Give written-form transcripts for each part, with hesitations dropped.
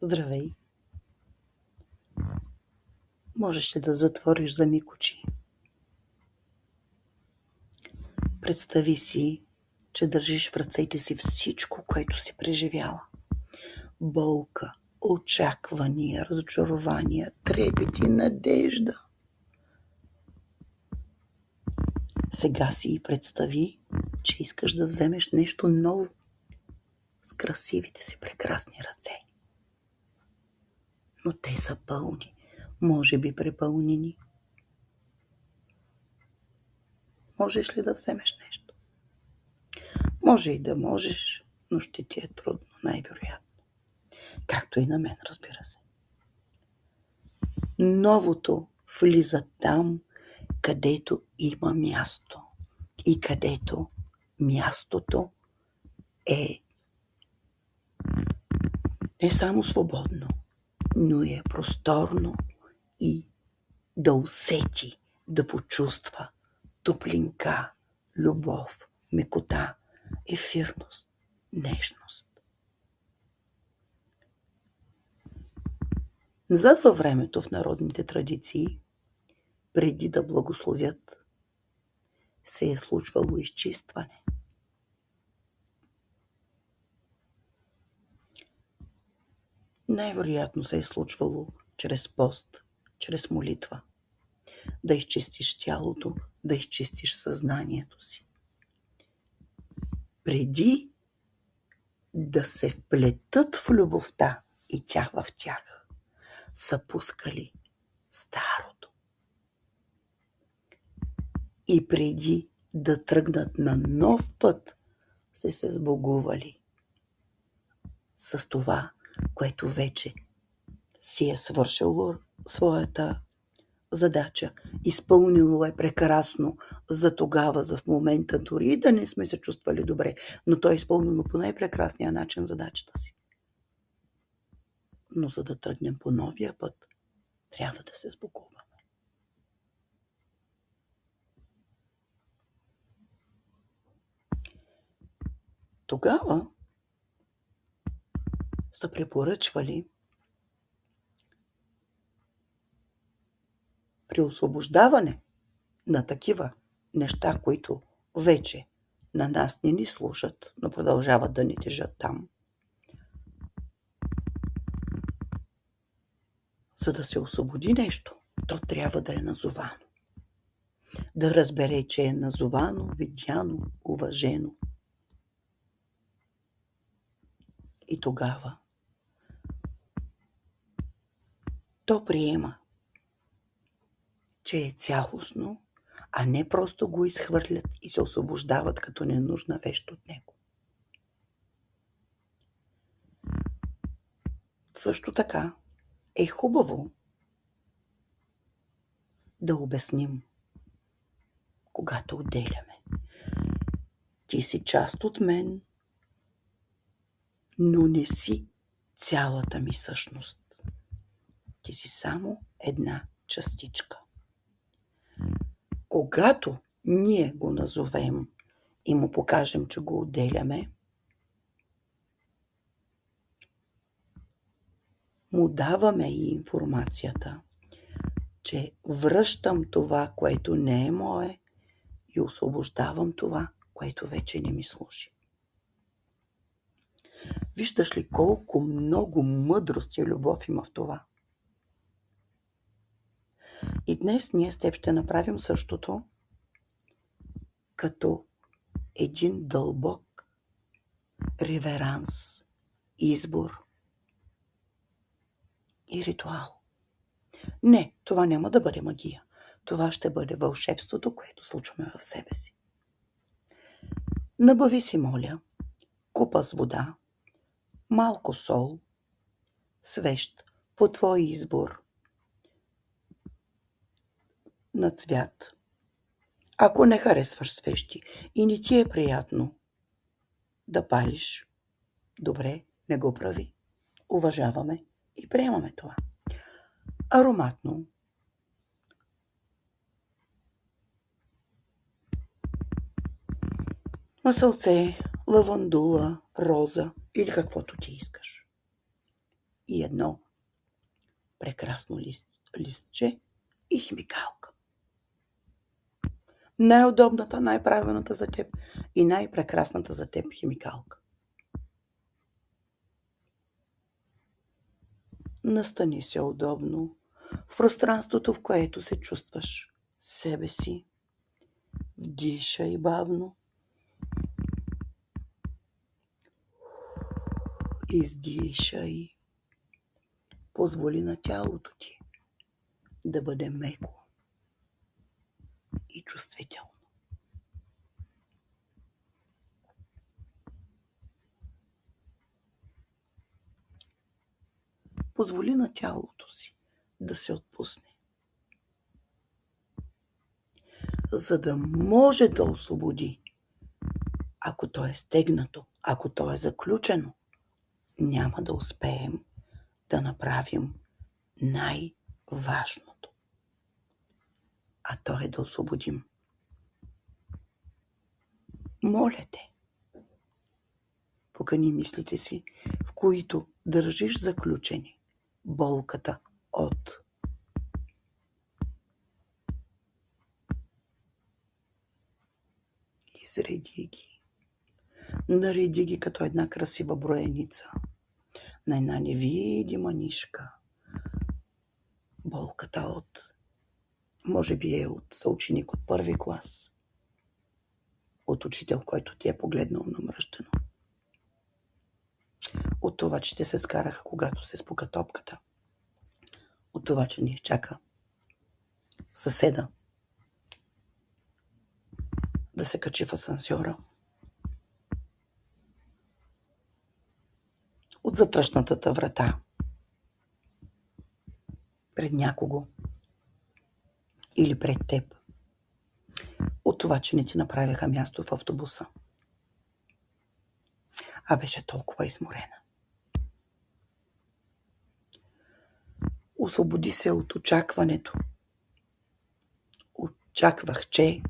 Здравей! Можеш ли да затвориш за миг очи? Представи си, че държиш в ръцете си всичко, което си преживяла. Болка, очаквания, разочарования, трепети, надежда. Сега си и представи, че искаш да вземеш нещо ново с красивите си прекрасни ръце. Но те са пълни, може би препълнени. Можеш ли да вземеш нещо? Може и да можеш, но ще ти е трудно, най-вероятно. Както и на мен, разбира се. Новото влиза там, където има място. И където мястото е не само свободно, но е просторно и да усети, да почувства топлинка, любов, мекота, ефирност, нежност. Назад във времето в народните традиции, преди да благословят, се е случвало изчистване. Най-вероятно се е случвало чрез пост, чрез молитва. Да изчистиш тялото, да изчистиш съзнанието си. Преди да се вплетат в любовта и тях в тях, са пускали старото. И преди да тръгнат на нов път, се сбогували с това, което вече си е свършило своята задача. Изпълнило е прекрасно за тогава, за в момента, дори и да не сме се чувствали добре, но той е изпълнило по най-прекрасния начин задачата си. Но за да тръгнем по новия път, трябва да се сбогуваме. Тогава са препоръчвали при освобождаване на такива неща, които вече на нас не ни служат, но продължават да ни тежат там. За да се освободи нещо, то трябва да е назовано. Да разбере, че е назовано, видяно, уважено. И тогава то приема, че е цялостно, а не просто го изхвърлят и се освобождават като ненужна вещ от него. Също така е хубаво да обясним, когато отделяме. Ти си част от мен, но не си цялата ми същност. Ти си само една частичка. Когато ние го назовем и му покажем, че го отделяме, му даваме и информацията, че връщам това, което не е мое, и освобождавам това, което вече не ми служи. Виждаш ли колко много мъдрост и любов има в това? И днес ние с теб ще направим същото, като един дълбок реверанс, избор и ритуал. Не, това няма да бъде магия. Това ще бъде вълшебството, което случваме в себе си. Набави си, моля, купа с вода, малко сол, свещ по твой избор на цвят. Ако не харесваш свещи и не ти е приятно да палиш, добре, не го прави. Уважаваме и приемаме това. Ароматно. Масълце, лавандула, роза или каквото ти искаш. и едно прекрасно листче и химикалка. Най-удобната, най-правилната за теб и най-прекрасната за теб химикалка. Настани се удобно в пространството, в което се чувстваш себе си. Вдишай бавно. Издишай. Позволи на тялото ти да бъде меко и чувствително. Позволи на тялото си да се отпусне, за да може да освободи. Ако то е стегнато, ако то е заключено, няма да успеем да направим най-важното, а то е да освободим. Моля те, покани мислите си, в които държиш заключени болката от. Изреди ги. Нареди ги като една красива броеница на една невидима нишка. Болката от, може би е от съученик от първи клас, от учител, който ти е погледнал намръщено, от това, че те се скараха, когато се спука топката, от това, че ни чака съседа да се качи в асансьора, от затръшнатата врата пред някого или пред теб, от това, че не ти направиха място в автобуса, а беше толкова изморена. Освободи се от очакването. Очаквах, че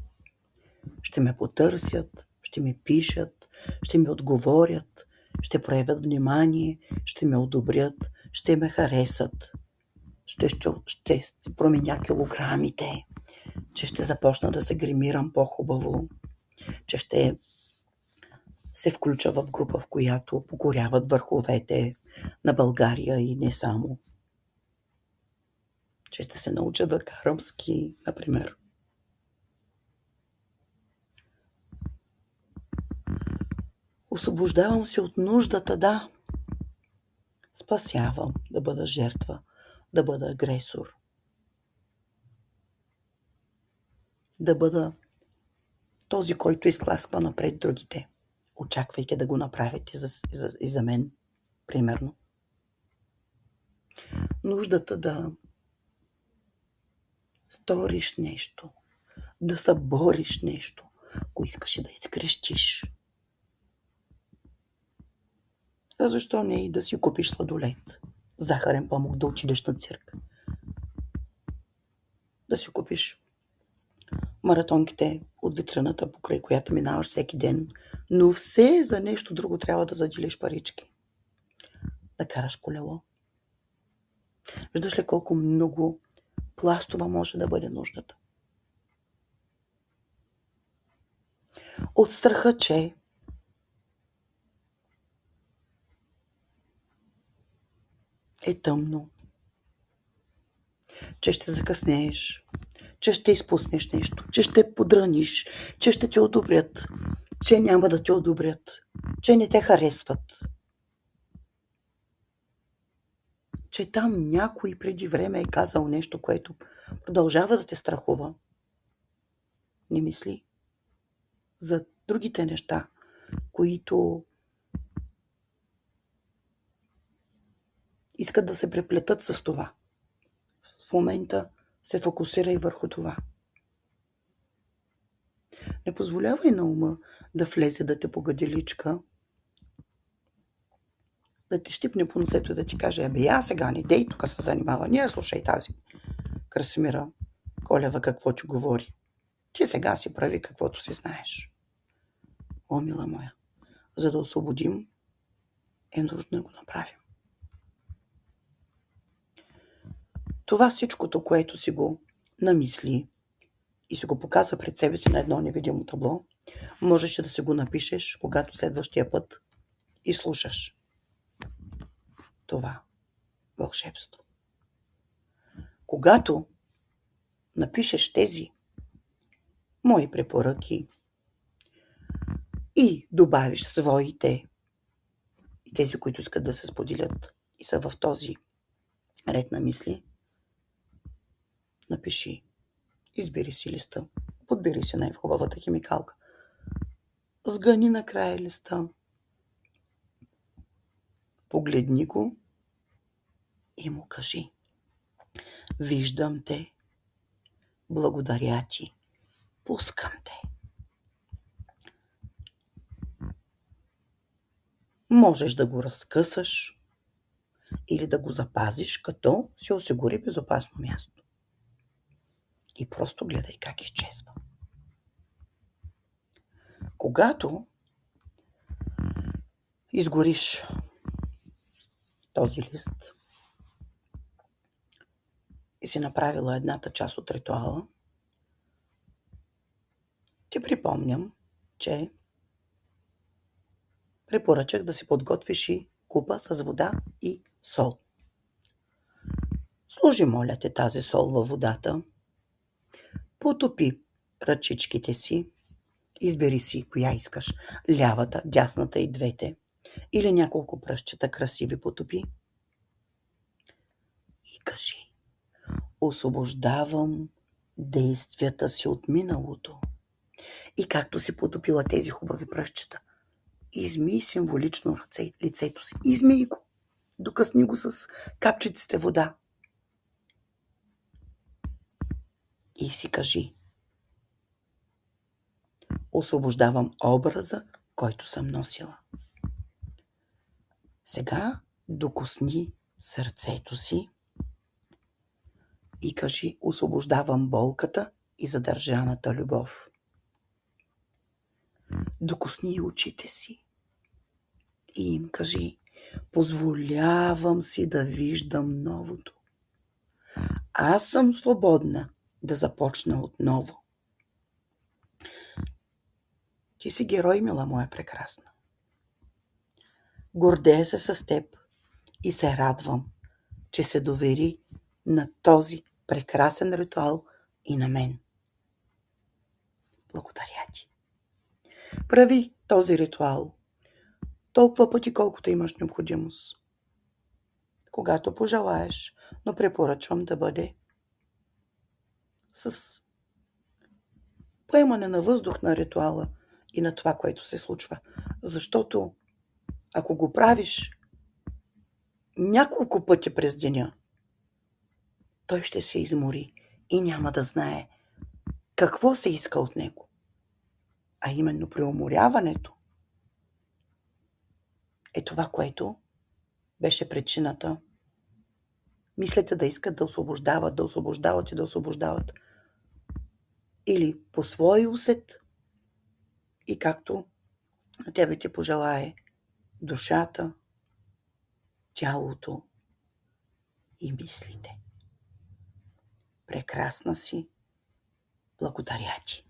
ще ме потърсят, ще ми пишат, ще ми отговорят, ще проявят внимание, ще ме одобрят, ще ме харесат, ще променя килограмите, че ще започна да се гримирам по-хубаво, че ще се включа в група, в която покоряват върховете на България и не само. Че ще се науча да карам ски, например. Освобождавам се от нуждата да спасявам, да бъда жертва, да бъда агресор, да бъда този, който изтласква напред другите, очаквайки да го направят и за мен, примерно. Нуждата да сториш нещо, да събориш нещо, ако искаш и да изкрещиш. А защо не и да си купиш сладолет, захарен памук, да отидеш на цирк, да си купиш маратонките от витрината, покрай която минаваш всеки ден, но все за нещо друго трябва да заделиш парички. Да караш колело. Виждаш ли колко много пластова може да бъде нуждата? От страха, че е тъмно, че ще закъснееш, че ще изпуснеш нещо, че ще подраниш, че ще те одобрят, че няма да те одобрят, че не те харесват, че там някой преди време е казал нещо, което продължава да те страхува. Не мисли за другите неща, които искат да се преплетат с това. В момента се фокусирай върху това. Не позволявай на ума да влезе да те погадиличка, да ти щипне по носето и да ти каже: я сега не дей тук се занимава, ние слушай тази Красимира Колева какво ти говори. Ти сега си прави каквото си знаеш. О, мила моя, за да освободим, е нужно да го направим. Това всичкото, което си го намисли и си го показа пред себе си на едно невидимо табло, можеше да си го напишеш, когато следващия път и слушаш това вълшебство. Когато напишеш тези мои препоръки и добавиш своите и тези, които искат да се споделят и са в този ред на мисли, напиши, избери си листа, подбери си най-хубавата химикалка, сгъни на края листа, погледни го и му кажи: виждам те, благодаря ти, пускам те. Можеш да го разкъсаш или да го запазиш, като си осигури безопасно място. И просто гледай как изчезва. Когато изгориш този лист и си направила едната част от ритуала, ти припомням, че препоръчах да си подготвиш и купа с вода и сол. Сложи, моля те, тази сол във водата, потопи ръчичките си, избери си коя искаш, лявата, дясната и двете, или няколко пръстчета красиви потопи и кажи: освобождавам действията си от миналото. И както си потопила тези хубави пръстчета, измий символично лицето си. Измий го. Докъсни го с капчиците вода. И си кажи: освобождавам образа, който съм носила. Сега докосни сърцето си и кажи: освобождавам болката и задържаната любов. Докосни и очите си и им кажи: позволявам си да виждам новото. Аз съм свободна да започна отново. Ти си герой, мила моя прекрасна. Гордея се с теб и се радвам, че се довери на този прекрасен ритуал и на мен. Благодаря ти. Прави този ритуал толкова пъти, колкото имаш необходимост. Когато пожелаеш, но препоръчвам да бъде с поемане на въздух на ритуала и на това, което се случва. Защото ако го правиш няколко пъти през деня, той ще се измори и няма да знае какво се иска от него. А именно преуморяването е това, което беше причината мислите да искат да освобождават и да освобождават. Или по свой усет и както на тебе ти пожелае душата, тялото и мислите. Прекрасна си. Благодаря ти.